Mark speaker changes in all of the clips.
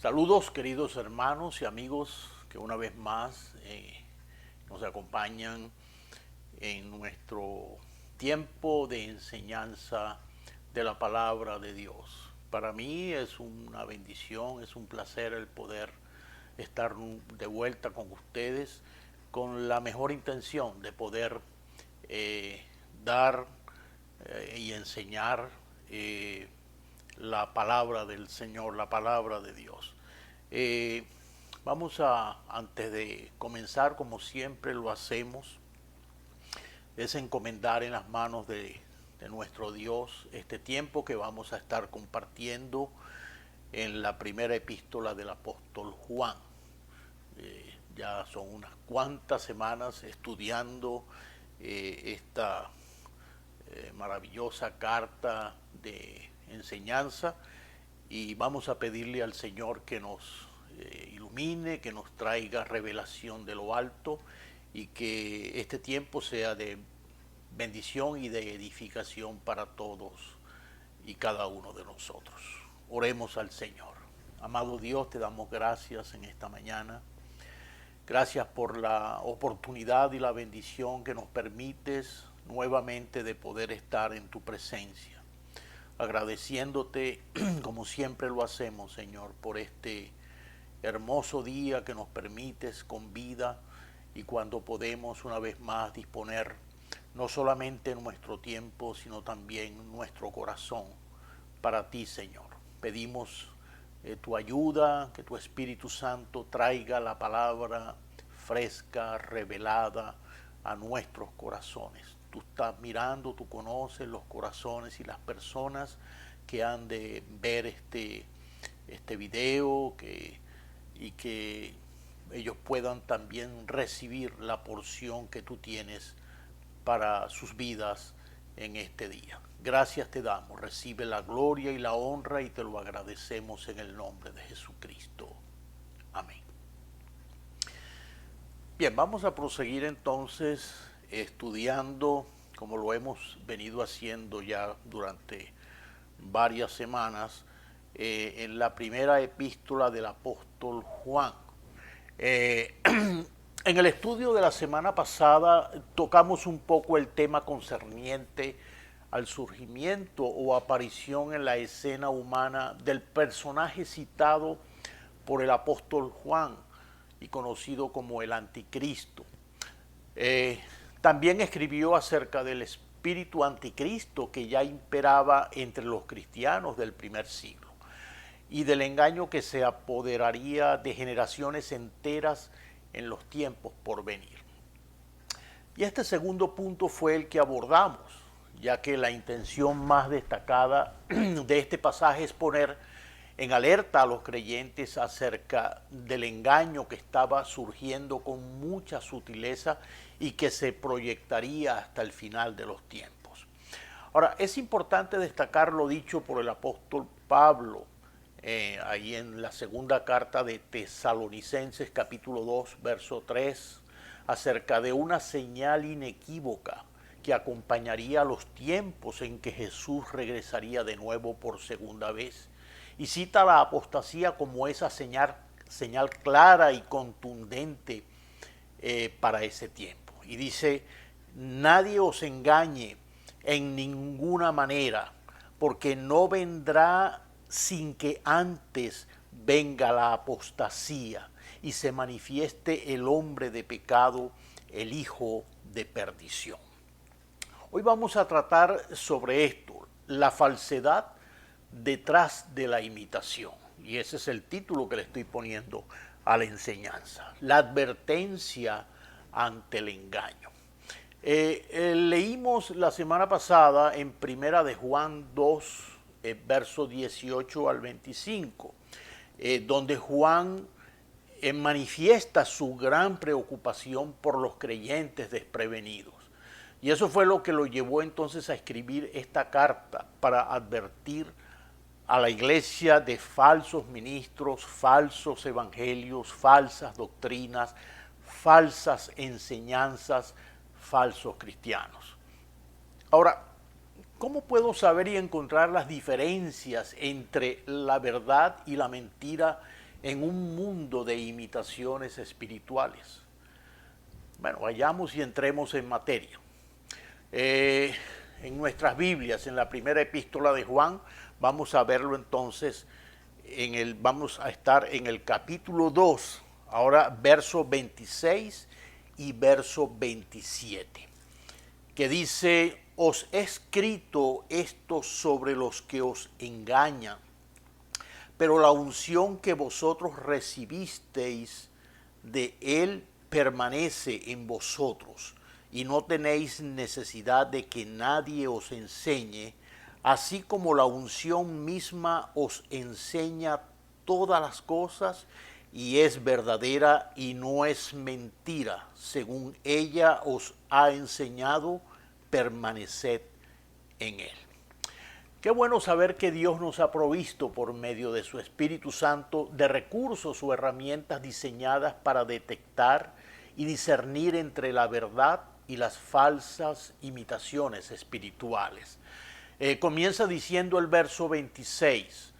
Speaker 1: Saludos queridos hermanos y amigos que una vez más nos acompañan en nuestro tiempo de enseñanza de la palabra de Dios. Para mí es una bendición, es un placer el poder estar de vuelta con ustedes con la mejor intención de poder eh, dar y enseñar la palabra del Señor, la palabra de Dios. Eh, antes de comenzar, como siempre lo hacemos, es encomendar en las manos de nuestro Dios este tiempo que vamos a estar compartiendo en la primera epístola del apóstol Juan. Ya son unas cuantas semanas estudiando esta maravillosa carta de enseñanza y vamos a pedirle al Señor que nos ilumine, que nos traiga revelación de lo alto y que este tiempo sea de bendición y de edificación para todos y cada uno de nosotros. Oremos al Señor. Amado Dios, te damos gracias en esta mañana. Gracias por la oportunidad y la bendición que nos permites nuevamente de poder estar en tu presencia. Agradeciéndote, como siempre lo hacemos, Señor, por este hermoso día que nos permites con vida y cuando podemos una vez más disponer no solamente nuestro tiempo, sino también nuestro corazón para ti, Señor. Pedimos tu ayuda, que tu Espíritu Santo traiga la palabra fresca, revelada a nuestros corazones. Tú estás mirando, tú conoces los corazones y las personas que han de ver este video y que ellos puedan también recibir la porción que tú tienes para sus vidas en este día. Gracias te damos, recibe la gloria y la honra y te lo agradecemos en el nombre de Jesucristo. Amén. Bien, vamos a proseguir entonces estudiando, como lo hemos venido haciendo ya durante varias semanas, en la primera epístola del apóstol Juan. En el estudio de la semana pasada tocamos un poco el tema concerniente al surgimiento o aparición en la escena humana del personaje citado por el apóstol Juan y conocido como el anticristo. También escribió acerca del espíritu anticristo que ya imperaba entre los cristianos del primer siglo y del engaño que se apoderaría de generaciones enteras en los tiempos por venir. Y este segundo punto fue el que abordamos, ya que la intención más destacada de este pasaje es poner en alerta a los creyentes acerca del engaño que estaba surgiendo con mucha sutileza y que se proyectaría hasta el final de los tiempos. Ahora, es importante destacar lo dicho por el apóstol Pablo, ahí en la segunda carta de Tesalonicenses capítulo 2 verso 3 acerca de una señal inequívoca que acompañaría los tiempos en que Jesús regresaría de nuevo por segunda vez y cita la apostasía como esa señal clara y contundente para ese tiempo y dice: nadie os engañe en ninguna manera, porque no vendrá sin que antes venga la apostasía y se manifieste el hombre de pecado, el hijo de perdición. Hoy vamos a tratar sobre esto, la falsedad detrás de la imitación. Y ese es el título que le estoy poniendo a la enseñanza, la advertencia ante el engaño. Leímos la semana pasada en Primera de Juan 2, verso 18 al 25, donde Juan manifiesta su gran preocupación por los creyentes desprevenidos. Y eso fue lo que lo llevó entonces a escribir esta carta para advertir a la iglesia de falsos ministros, falsos evangelios, falsas doctrinas, falsas enseñanzas, falsos cristianos. Ahora, ¿cómo puedo saber y encontrar las diferencias entre la verdad y la mentira en un mundo de imitaciones espirituales. Bueno, vayamos y entremos en materia. En nuestras Biblias, en la primera epístola de Juan, vamos a verlo entonces, vamos a estar en el capítulo 2, ahora verso 26 y verso 27, que dice: os he escrito esto sobre los que os engañan, pero la unción que vosotros recibisteis de él permanece en vosotros, y no tenéis necesidad de que nadie os enseñe, así como la unción misma os enseña todas las cosas, y es verdadera y no es mentira. Según ella os ha enseñado, permaneced en él. Qué bueno saber que Dios nos ha provisto por medio de su Espíritu Santo de recursos o herramientas diseñadas para detectar y discernir entre la verdad y las falsas imitaciones espirituales. Comienza diciendo el verso 26,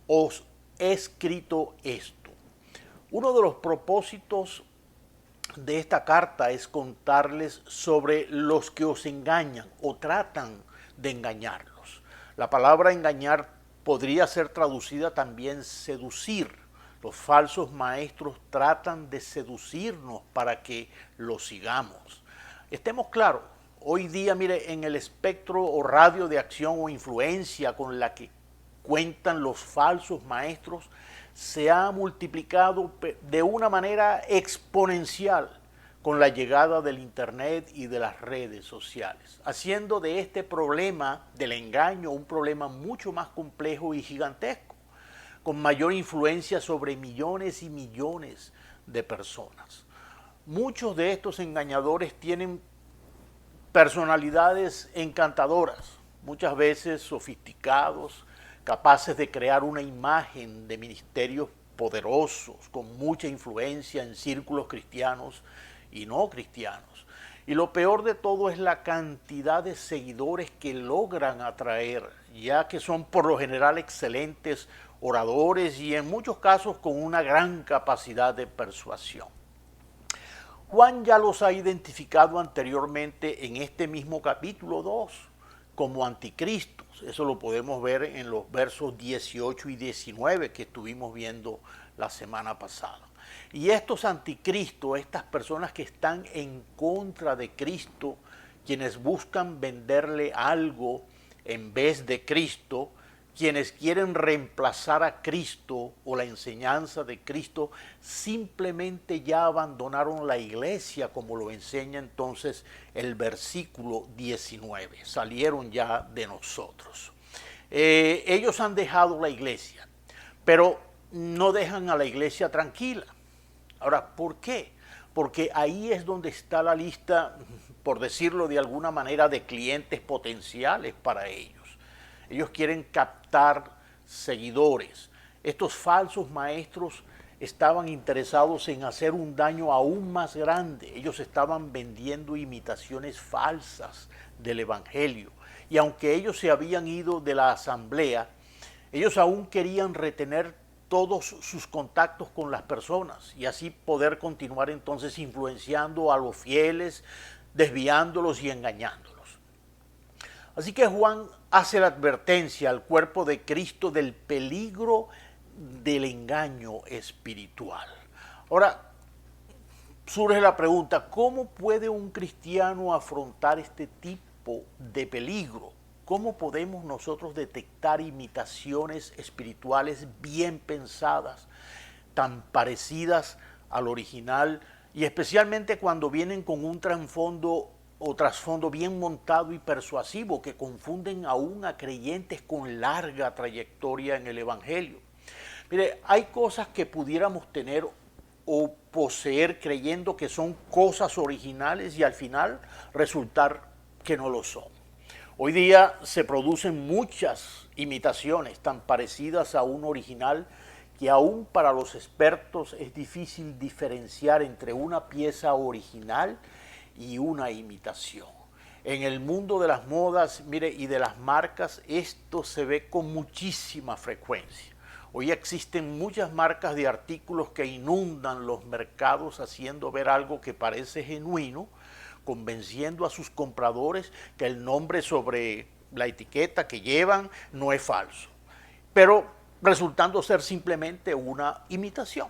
Speaker 1: os he escrito esto. Uno de los propósitos de esta carta es contarles sobre los que os engañan o tratan de engañarlos. La palabra engañar podría ser traducida también seducir. Los falsos maestros tratan de seducirnos para que los sigamos. Estemos claros, hoy día, mire, en el espectro o radio de acción o influencia con la que cuentan los falsos maestros, se ha multiplicado de una manera exponencial con la llegada del Internet y de las redes sociales, haciendo de este problema del engaño un problema mucho más complejo y gigantesco, con mayor influencia sobre millones y millones de personas. Muchos de estos engañadores tienen personalidades encantadoras, muchas veces sofisticados, capaces de crear una imagen de ministerios poderosos, con mucha influencia en círculos cristianos y no cristianos. Y lo peor de todo es la cantidad de seguidores que logran atraer, ya que son por lo general excelentes oradores y en muchos casos con una gran capacidad de persuasión. Juan ya los ha identificado anteriormente en este mismo capítulo 2 como anticristos. Eso lo podemos ver en los versos 18 y 19 que estuvimos viendo la semana pasada. Y estos anticristos, estas personas que están en contra de Cristo, quienes buscan venderle algo en vez de Cristo, quienes quieren reemplazar a Cristo o la enseñanza de Cristo, simplemente ya abandonaron la iglesia, como lo enseña entonces el versículo 19. Salieron ya de nosotros. Ellos han dejado la iglesia, pero no dejan a la iglesia tranquila. Ahora, ¿por qué? Porque ahí es donde está la lista, por decirlo de alguna manera, de clientes potenciales para ellos. Ellos quieren captar seguidores. Estos falsos maestros estaban interesados en hacer un daño aún más grande. Ellos estaban vendiendo imitaciones falsas del Evangelio. Y aunque ellos se habían ido de la asamblea, ellos aún querían retener todos sus contactos con las personas y así poder continuar entonces influenciando a los fieles, desviándolos y engañándolos. Así que Juan hace la advertencia al cuerpo de Cristo del peligro del engaño espiritual. Ahora, surge la pregunta, ¿cómo puede un cristiano afrontar este tipo de peligro? ¿Cómo podemos nosotros detectar imitaciones espirituales bien pensadas, tan parecidas al original, y especialmente cuando vienen con un trasfondo bien montado y persuasivo que confunden aún a creyentes con larga trayectoria en el Evangelio? Mire, hay cosas que pudiéramos tener o poseer creyendo que son cosas originales y al final resultar que no lo son. Hoy día se producen muchas imitaciones tan parecidas a un original que aún para los expertos es difícil diferenciar entre una pieza original y una imitación. En el mundo de las modas, mire, y de las marcas, esto se ve con muchísima frecuencia. Hoy existen muchas marcas de artículos que inundan los mercados haciendo ver algo que parece genuino, convenciendo a sus compradores que el nombre sobre la etiqueta que llevan no es falso, pero resultando ser simplemente una imitación.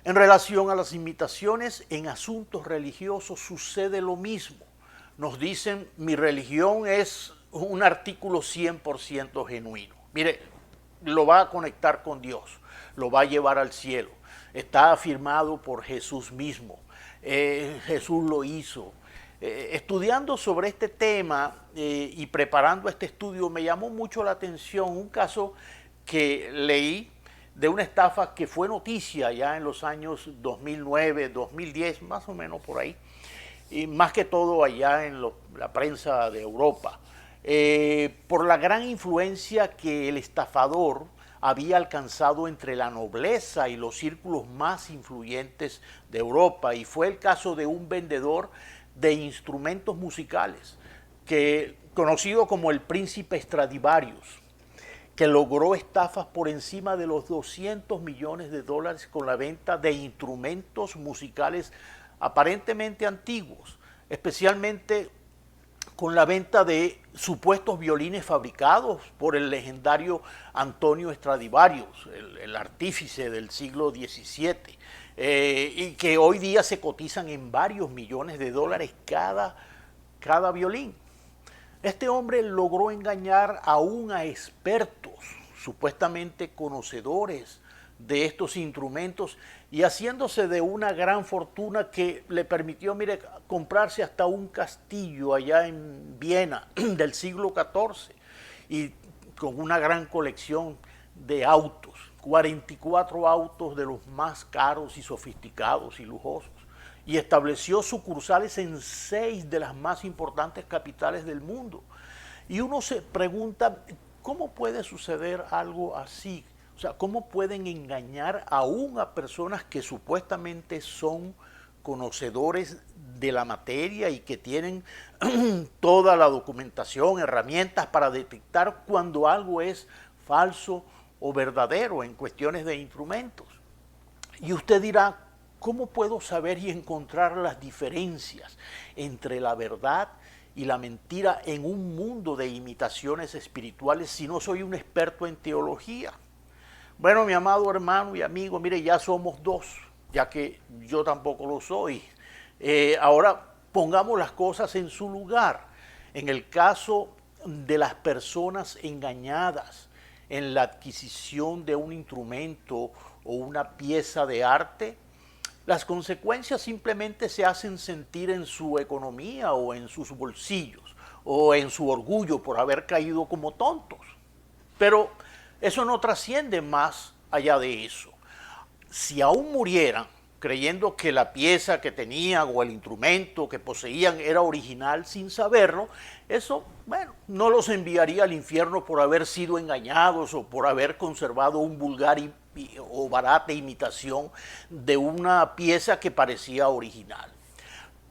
Speaker 1: En relación a las imitaciones en asuntos religiosos sucede lo mismo. Nos dicen, mi religión es un artículo 100% genuino. Mire, lo va a conectar con Dios, lo va a llevar al cielo. Está afirmado por Jesús mismo. Jesús lo hizo. Estudiando sobre este tema y preparando este estudio, me llamó mucho la atención un caso que leí de una estafa que fue noticia ya en los años 2009, 2010, más o menos por ahí, y más que todo allá en la prensa de Europa, por la gran influencia que el estafador había alcanzado entre la nobleza y los círculos más influyentes de Europa. Y fue el caso de un vendedor de instrumentos musicales, conocido como el príncipe Stradivarius, que logró estafas por encima de los 200 millones de dólares con la venta de instrumentos musicales aparentemente antiguos, especialmente con la venta de supuestos violines fabricados por el legendario Antonio Stradivarius, el artífice del siglo XVII, y que hoy día se cotizan en varios millones de dólares cada violín. Este hombre logró engañar aún a expertos, supuestamente conocedores de estos instrumentos, y haciéndose de una gran fortuna que le permitió, mire, comprarse hasta un castillo allá en Viena del siglo XIV, y con una gran colección de autos, 44 autos de los más caros y sofisticados y lujosos, y estableció sucursales en 6 de las más importantes capitales del mundo. Y uno se pregunta, ¿cómo puede suceder algo así? O sea, ¿cómo pueden engañar aún a personas que supuestamente son conocedores de la materia y que tienen toda la documentación, herramientas para detectar cuando algo es falso o verdadero en cuestiones de instrumentos? Y usted dirá, ¿cómo puedo saber y encontrar las diferencias entre la verdad y la mentira en un mundo de imitaciones espirituales si no soy un experto en teología? Bueno, mi amado hermano y amigo, mire, ya somos dos, ya que yo tampoco lo soy. Ahora pongamos las cosas en su lugar. En el caso de las personas engañadas en la adquisición de un instrumento o una pieza de arte, las consecuencias simplemente se hacen sentir en su economía o en sus bolsillos o en su orgullo por haber caído como tontos. Pero eso no trasciende más allá de eso. Si aún murieran creyendo que la pieza que tenían o el instrumento que poseían era original sin saberlo, eso, bueno, no los enviaría al infierno por haber sido engañados o por haber conservado un vulgar o barata imitación de una pieza que parecía original.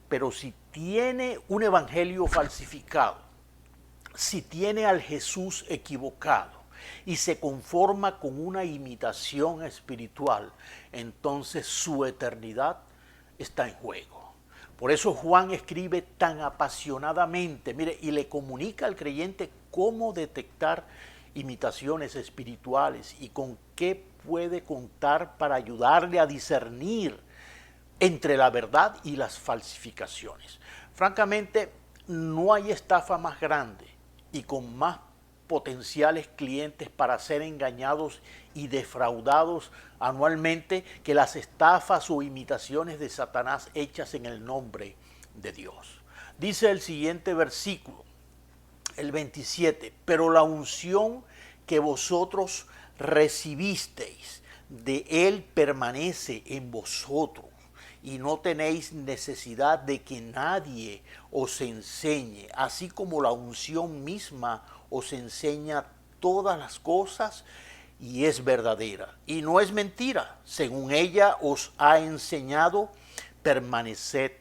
Speaker 1: Pero si tiene un evangelio falsificado, si tiene al Jesús equivocado y se conforma con una imitación espiritual, entonces su eternidad está en juego. Por eso Juan escribe tan apasionadamente, mire, y le comunica al creyente cómo detectar imitaciones espirituales y con qué puede contar para ayudarle a discernir entre la verdad y las falsificaciones. Francamente, no hay estafa más grande y con más potenciales clientes para ser engañados y defraudados anualmente que las estafas o imitaciones de Satanás hechas en el nombre de Dios. Dice el siguiente versículo, el 27, pero la unción que vosotros recibisteis de Él permanece en vosotros y no tenéis necesidad de que nadie os enseñe, así como la unción misma os enseña todas las cosas y es verdadera. Y no es mentira, según ella os ha enseñado, permaneced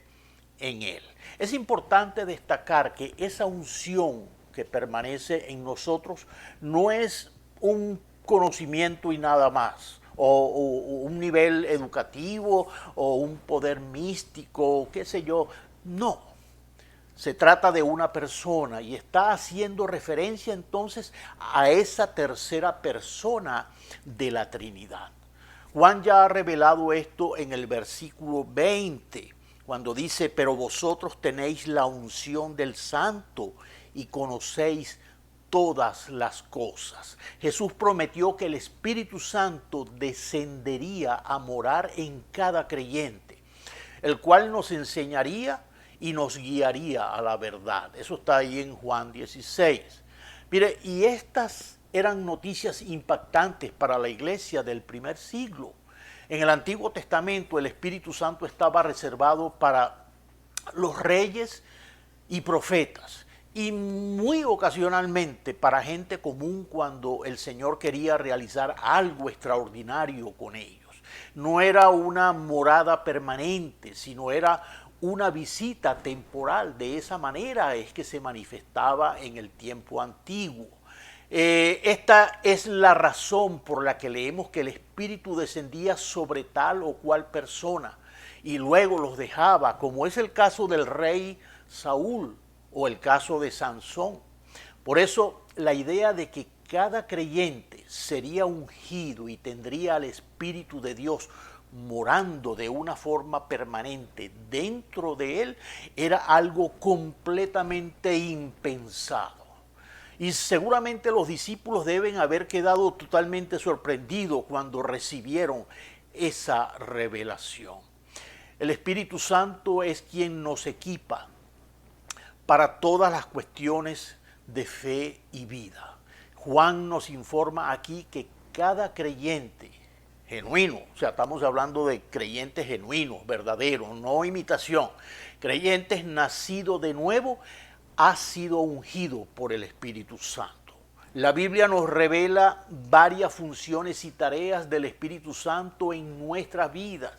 Speaker 1: en Él. Es importante destacar que esa unción que permanece en nosotros no es un conocimiento y nada más, o un nivel educativo, o un poder místico, qué sé yo. No, se trata de una persona y está haciendo referencia entonces a esa tercera persona de la Trinidad. Juan ya ha revelado esto en el versículo 20, cuando dice, pero vosotros tenéis la unción del Santo y conocéis todas las cosas. Jesús prometió que el Espíritu Santo descendería a morar en cada creyente, el cual nos enseñaría y nos guiaría a la verdad. Eso está ahí en Juan 16. Mire, y estas eran noticias impactantes para la iglesia del primer siglo. En el Antiguo Testamento el Espíritu Santo estaba reservado para los reyes y profetas, y muy ocasionalmente para gente común cuando el Señor quería realizar algo extraordinario con ellos. No era una morada permanente, sino era una visita temporal. De esa manera es que se manifestaba en el tiempo antiguo. Esta es la razón por la que leemos que el Espíritu descendía sobre tal o cual persona y luego los dejaba, como es el caso del rey Saúl o el caso de Sansón. Por eso la idea de que cada creyente sería ungido y tendría al Espíritu de Dios morando de una forma permanente dentro de él era algo completamente impensado. Y seguramente los discípulos deben haber quedado totalmente sorprendidos cuando recibieron esa revelación. El Espíritu Santo es quien nos equipa para todas las cuestiones de fe y vida. Juan nos informa aquí que cada creyente genuino, o sea, estamos hablando de creyentes genuinos, verdaderos, no imitación, creyentes nacidos de nuevo, ha sido ungido por el Espíritu Santo. La Biblia nos revela varias funciones y tareas del Espíritu Santo en nuestras vidas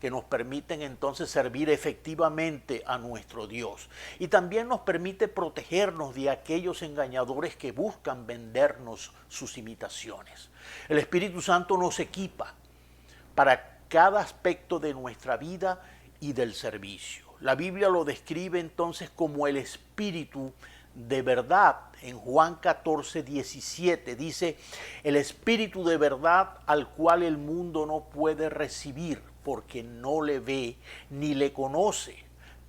Speaker 1: que nos permiten entonces servir efectivamente a nuestro Dios. Y también nos permite protegernos de aquellos engañadores que buscan vendernos sus imitaciones. El Espíritu Santo nos equipa para cada aspecto de nuestra vida y del servicio. La Biblia lo describe entonces como el Espíritu de verdad. En Juan 14, 17 dice, el Espíritu de verdad al cual el mundo no puede recibir porque no le ve ni le conoce,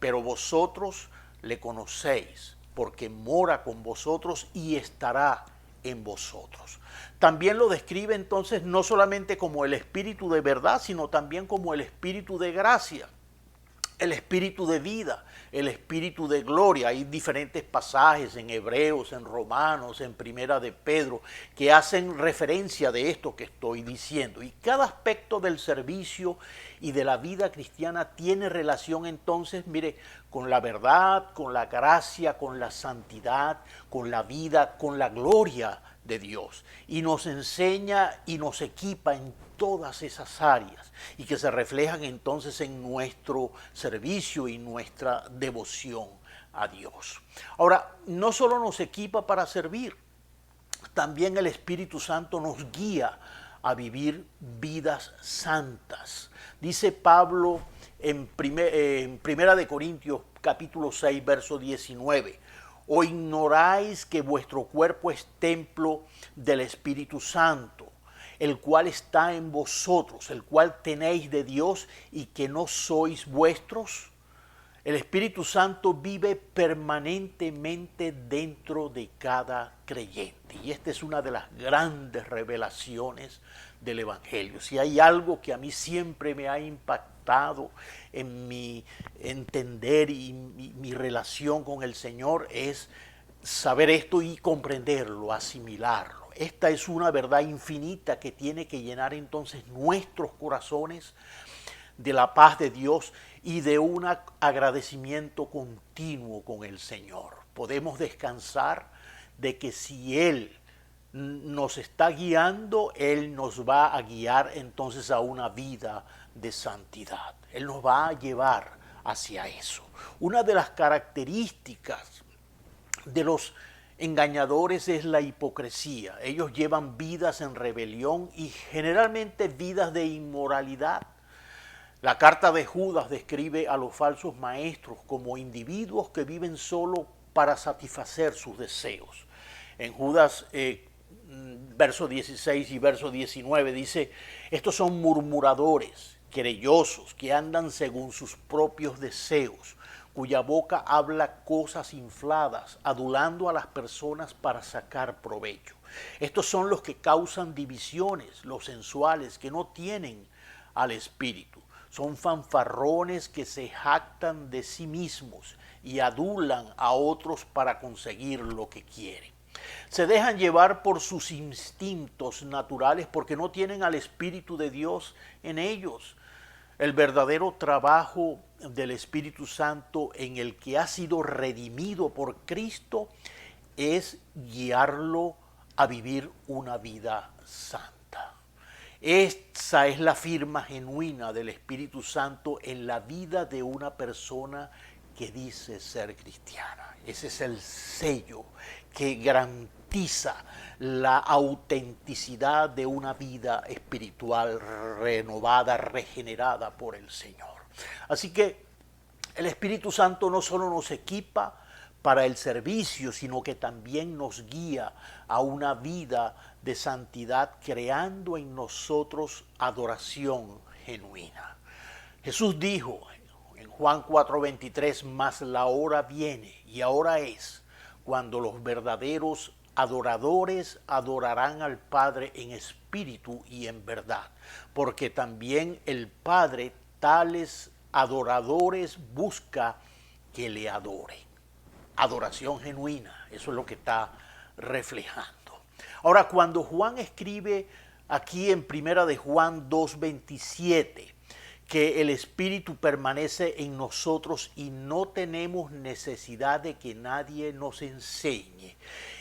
Speaker 1: pero vosotros le conocéis porque mora con vosotros y estará en vosotros. También lo describe entonces no solamente como el Espíritu de verdad, sino también como el Espíritu de gracia, el Espíritu de vida, el Espíritu de gloria. Hay diferentes pasajes en Hebreos, en Romanos, en Primera de Pedro, que hacen referencia de esto que estoy diciendo. Y cada aspecto del servicio y de la vida cristiana tiene relación entonces, mire, con la verdad, con la gracia, con la santidad, con la vida, con la gloria de Dios. Y nos enseña y nos equipa en todas esas áreas y que se reflejan entonces en nuestro servicio y nuestra devoción a Dios. Ahora, no solo nos equipa para servir, también el Espíritu Santo nos guía a vivir vidas santas. Dice Pablo en Primera de Corintios capítulo 6, verso 19, ¿o ignoráis que vuestro cuerpo es templo del Espíritu Santo, el cual está en vosotros, el cual tenéis de Dios y que no sois vuestros? El Espíritu Santo vive permanentemente dentro de cada creyente. Y esta es una de las grandes revelaciones del Evangelio. Si hay algo que a mí siempre me ha impactado en mi entender y mi relación con el Señor, es saber esto y comprenderlo, asimilarlo. Esta es una verdad infinita que tiene que llenar entonces nuestros corazones de la paz de Dios y de un agradecimiento continuo con el Señor. Podemos descansar de que si Él nos está guiando, Él nos va a guiar entonces a una vida de santidad. Él nos va a llevar hacia eso. Una de las características de los Engañadores es la hipocresía. Ellos llevan vidas en rebelión y generalmente vidas de inmoralidad. La carta de Judas describe a los falsos maestros como individuos que viven solo para satisfacer sus deseos. En Judas verso 16 y verso 19 dice, estos son murmuradores, querellosos, que andan según sus propios deseos, cuya boca habla cosas infladas, adulando a las personas para sacar provecho. Estos son los que causan divisiones, los sensuales, que no tienen al Espíritu. Son fanfarrones que se jactan de sí mismos y adulan a otros para conseguir lo que quieren. Se dejan llevar por sus instintos naturales porque no tienen al Espíritu de Dios en ellos. El verdadero trabajo del Espíritu Santo en el que ha sido redimido por Cristo es guiarlo a vivir una vida santa. Esa es la firma genuina del Espíritu Santo en la vida de una persona que dice ser cristiana. Ese es el sello que garantiza la autenticidad de una vida espiritual renovada, regenerada por el Señor. Así que el Espíritu Santo no solo nos equipa para el servicio, sino que también nos guía a una vida de santidad, creando en nosotros adoración genuina. Jesús dijo en Juan 4:23, mas la hora viene y ahora es cuando los verdaderos adoradores adorarán al Padre en espíritu y en verdad, porque también el Padre tales adoradores busca que le adoren. Adoración genuina, eso es lo que está reflejando. Ahora, cuando Juan escribe aquí en Primera de Juan 2:27, que el Espíritu permanece en nosotros y no tenemos necesidad de que nadie nos enseñe,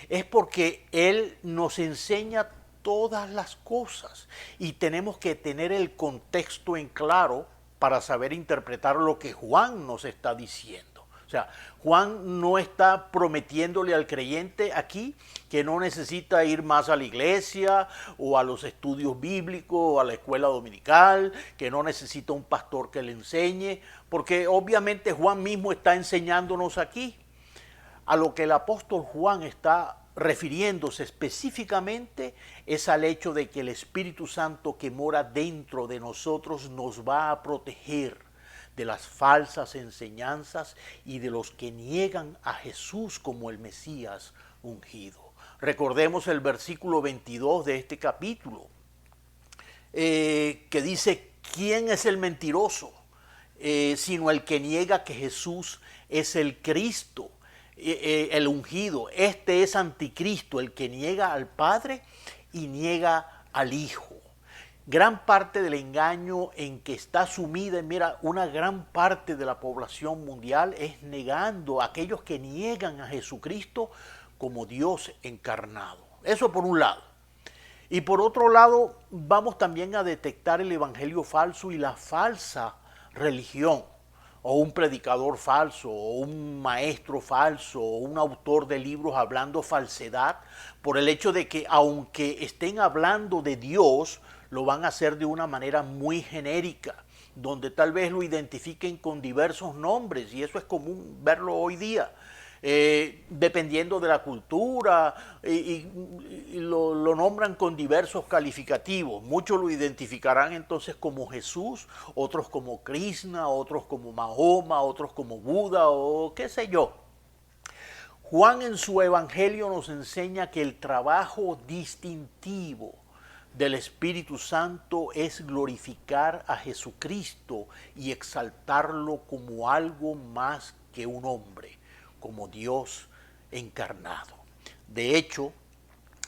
Speaker 1: es porque Él nos enseña todas las cosas y tenemos que tener el contexto en claro para saber interpretar lo que Juan nos está diciendo. O sea, Juan no está prometiéndole al creyente aquí que no necesita ir más a la iglesia o a los estudios bíblicos o a la escuela dominical, que no necesita un pastor que le enseñe, porque obviamente Juan mismo está enseñándonos aquí. A lo que el apóstol Juan está refiriéndose específicamente es al hecho de que el Espíritu Santo que mora dentro de nosotros nos va a proteger de las falsas enseñanzas y de los que niegan a Jesús como el Mesías ungido. Recordemos el versículo 22 de este capítulo, que dice, ¿quién es el mentiroso? Sino el que niega que Jesús es el Cristo, el ungido. Este es anticristo, el que niega al Padre y niega al Hijo. Gran parte del engaño en que está sumida, mira, una gran parte de la población mundial es negando a aquellos que niegan a Jesucristo como Dios encarnado. Eso por un lado. Y por otro lado, vamos también a detectar el evangelio falso y la falsa religión, o un predicador falso, o un maestro falso, o un autor de libros hablando falsedad, por el hecho de que aunque estén hablando de Dios, lo van a hacer de una manera muy genérica, donde tal vez lo identifiquen con diversos nombres, y eso es común verlo hoy día, dependiendo de la cultura, y lo nombran con diversos calificativos. Muchos lo identificarán entonces como Jesús, otros como Krishna, otros como Mahoma, otros como Buda o qué sé yo. Juan en su evangelio nos enseña que el trabajo distintivo del Espíritu Santo es glorificar a Jesucristo y exaltarlo como algo más que un hombre, como Dios encarnado. De hecho,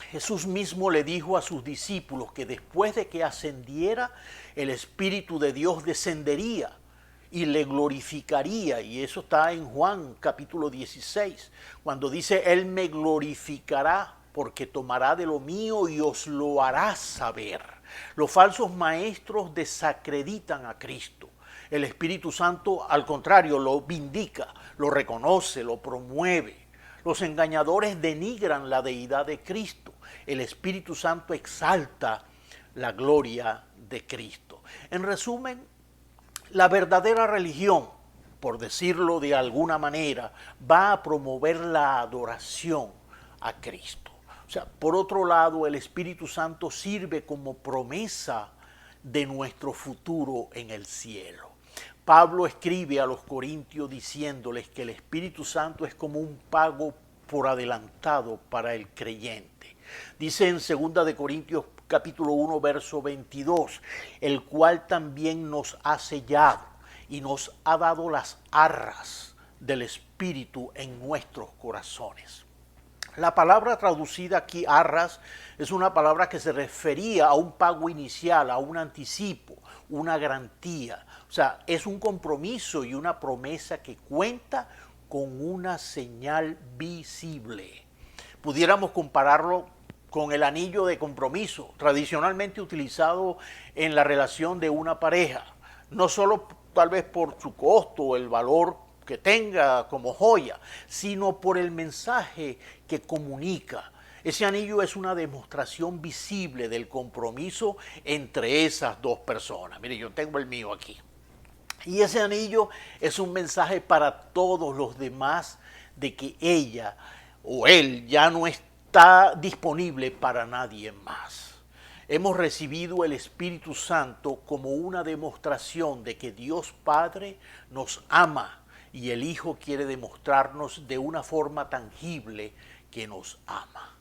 Speaker 1: Jesús mismo le dijo a sus discípulos que después de que ascendiera, el Espíritu de Dios descendería y le glorificaría. Y eso está en Juan capítulo 16, cuando dice, Él me glorificará porque tomará de lo mío y os lo hará saber. Los falsos maestros desacreditan a Cristo. El Espíritu Santo, al contrario, lo vindica, lo reconoce, lo promueve. Los engañadores denigran la deidad de Cristo. El Espíritu Santo exalta la gloria de Cristo. En resumen, la verdadera religión, por decirlo de alguna manera, va a promover la adoración a Cristo. O sea, por otro lado, el Espíritu Santo sirve como promesa de nuestro futuro en el cielo. Pablo escribe a los corintios diciéndoles que el Espíritu Santo es como un pago por adelantado para el creyente. Dice en 2 de Corintios capítulo 1, verso 22, el cual también nos ha sellado y nos ha dado las arras del Espíritu en nuestros corazones. La palabra traducida aquí, arras, es una palabra que se refería a un pago inicial, a un anticipo, una garantía. O sea, es un compromiso y una promesa que cuenta con una señal visible. Pudiéramos compararlo con el anillo de compromiso, tradicionalmente utilizado en la relación de una pareja, no solo tal vez por su costo o el valor que tenga como joya, sino por el mensaje que comunica. Ese anillo es una demostración visible del compromiso entre esas dos personas. Mire, yo tengo el mío aquí. Y ese anillo es un mensaje para todos los demás de que ella o él ya no está disponible para nadie más. Hemos recibido el Espíritu Santo como una demostración de que Dios Padre nos ama y el Hijo quiere demostrarnos de una forma tangible que nos ama.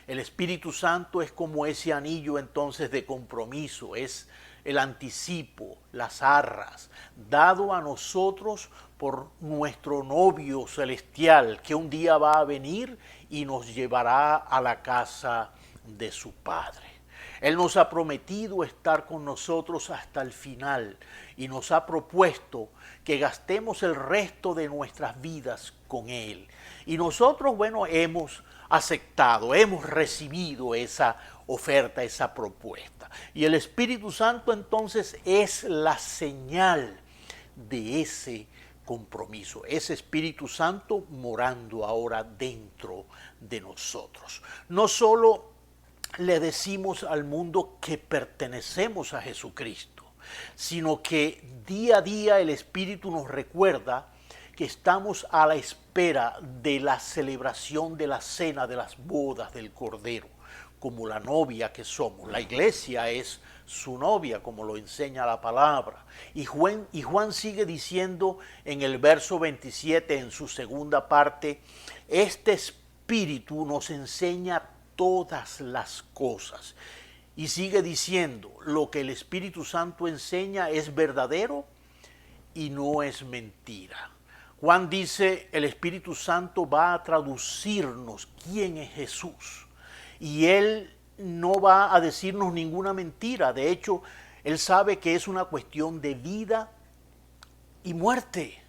Speaker 1: El Espíritu Santo es como ese anillo entonces de compromiso, es el anticipo, las arras, dado a nosotros por nuestro novio celestial, que un día va a venir y nos llevará a la casa de su Padre. Él nos ha prometido estar con nosotros hasta el final y nos ha propuesto que gastemos el resto de nuestras vidas con Él. Y nosotros, bueno, hemos aceptado, hemos recibido esa oferta, esa propuesta. Y el Espíritu Santo entonces es la señal de ese compromiso, ese Espíritu Santo morando ahora dentro de nosotros. No solo le decimos al mundo que pertenecemos a Jesucristo, sino que día a día el Espíritu nos recuerda que estamos a la espera de la celebración de la cena de las bodas del Cordero, como la novia que somos. La iglesia es su novia, como lo enseña la palabra. Y Juan sigue diciendo en el verso 27, en su segunda parte, este Espíritu nos enseña todas las cosas. Y sigue diciendo, lo que el Espíritu Santo enseña es verdadero y no es mentira. Juan dice, el Espíritu Santo va a traducirnos quién es Jesús. Y Él no va a decirnos ninguna mentira. De hecho, Él sabe que es una cuestión de vida y muerte.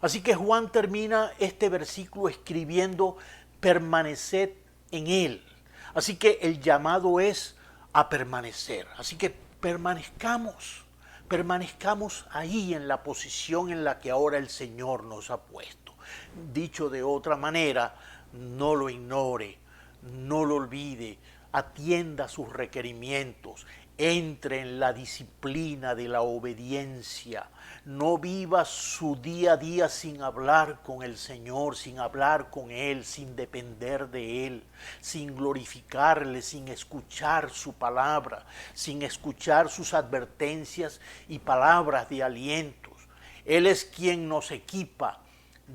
Speaker 1: Así que Juan termina este versículo escribiendo, permaneced en Él. Así que el llamado es a permanecer. Así que permanezcamos ahí en la posición en la que ahora el Señor nos ha puesto. Dicho de otra manera, no lo ignore, no lo olvide, atienda sus requerimientos, entre en la disciplina de la obediencia. No viva su día a día sin hablar con el Señor, sin hablar con Él, sin depender de Él, sin glorificarle, sin escuchar su palabra, sin escuchar sus advertencias y palabras de alientos. Él es quien nos equipa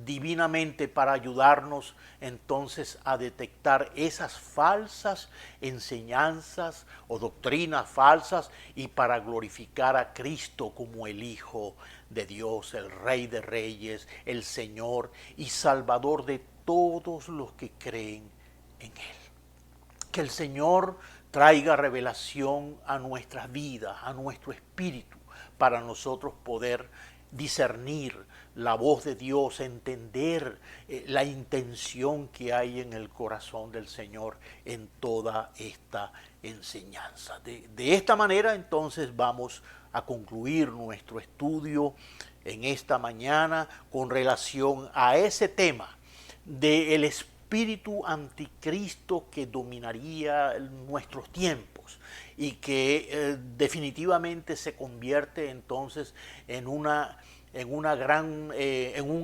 Speaker 1: divinamente para ayudarnos entonces a detectar esas falsas enseñanzas o doctrinas falsas y para glorificar a Cristo como el Hijo de Dios, el Rey de Reyes, el Señor y Salvador de todos los que creen en Él. Que el Señor traiga revelación a nuestras vidas, a nuestro espíritu, para nosotros poder discernir la voz de Dios, entender la intención que hay en el corazón del Señor en toda esta enseñanza. De esta manera entonces vamos a concluir nuestro estudio en esta mañana con relación a ese tema del Espíritu espíritu anticristo que dominaría nuestros tiempos y que definitivamente se convierte entonces en un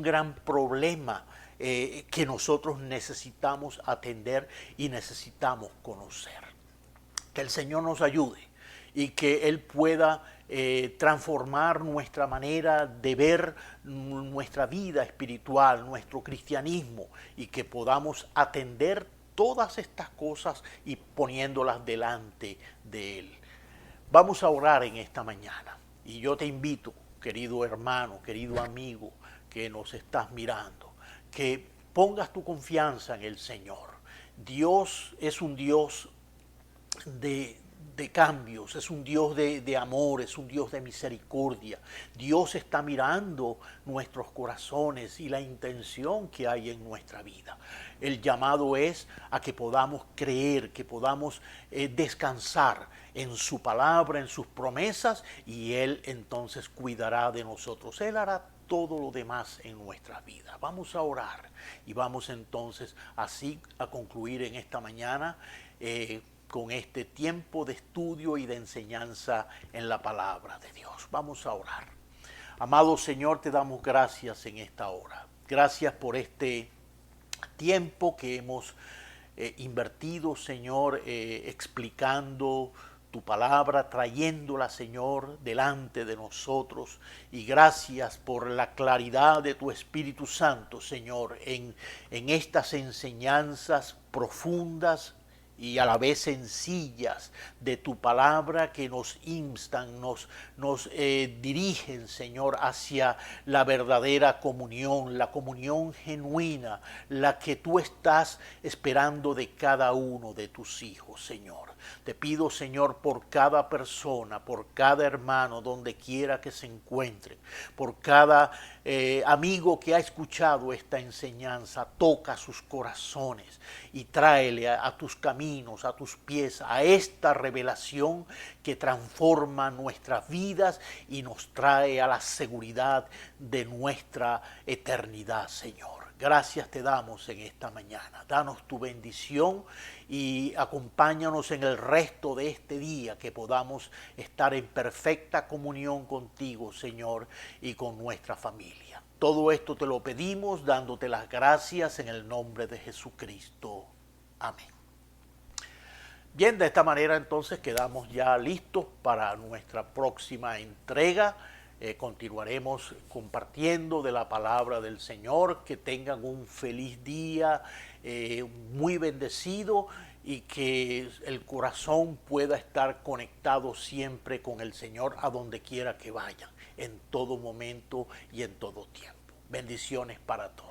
Speaker 1: gran problema que nosotros necesitamos atender y necesitamos conocer. Que el Señor nos ayude y que Él pueda transformar nuestra manera de ver nuestra vida espiritual, nuestro cristianismo, y que podamos atender todas estas cosas y poniéndolas delante de Él. Vamos a orar en esta mañana y yo te invito, querido hermano, querido amigo que nos estás mirando, que pongas tu confianza en el Señor. Dios es un Dios de cambios, es un Dios de amor, es un Dios de misericordia. Dios está mirando nuestros corazones y la intención que hay en nuestra vida. El llamado es a que podamos creer, que podamos descansar en su palabra, en sus promesas, y Él entonces cuidará de nosotros. Él hará todo lo demás en nuestras vidas. Vamos a orar y vamos entonces así a concluir en esta mañana con este tiempo de estudio y de enseñanza en la palabra de Dios. Vamos a orar. Amado Señor, te damos gracias en esta hora. Gracias por este tiempo que hemos invertido, Señor, explicando tu palabra, trayéndola, Señor, delante de nosotros. Y gracias por la claridad de tu Espíritu Santo, Señor, en estas enseñanzas profundas y a la vez sencillas de tu palabra que nos instan, nos dirigen, Señor, hacia la verdadera comunión, la comunión genuina, la que tú estás esperando de cada uno de tus hijos, Señor. Te pido, Señor, por cada persona, por cada hermano, donde quiera que se encuentre, por cada amigo que ha escuchado esta enseñanza, toca sus corazones y tráele a tus caminos, a tus pies, a esta revelación que transforma nuestras vidas y nos trae a la seguridad de nuestra eternidad, Señor. Gracias te damos en esta mañana. Danos tu bendición y acompáñanos en el resto de este día, que podamos estar en perfecta comunión contigo, Señor, y con nuestra familia. Todo esto te lo pedimos dándote las gracias en el nombre de Jesucristo. Amén. Bien, de esta manera entonces quedamos ya listos para nuestra próxima entrega. Continuaremos compartiendo de la palabra del Señor. Que tengan un feliz día, muy bendecido, y que el corazón pueda estar conectado siempre con el Señor a donde quiera que vayan, en todo momento y en todo tiempo. Bendiciones para todos.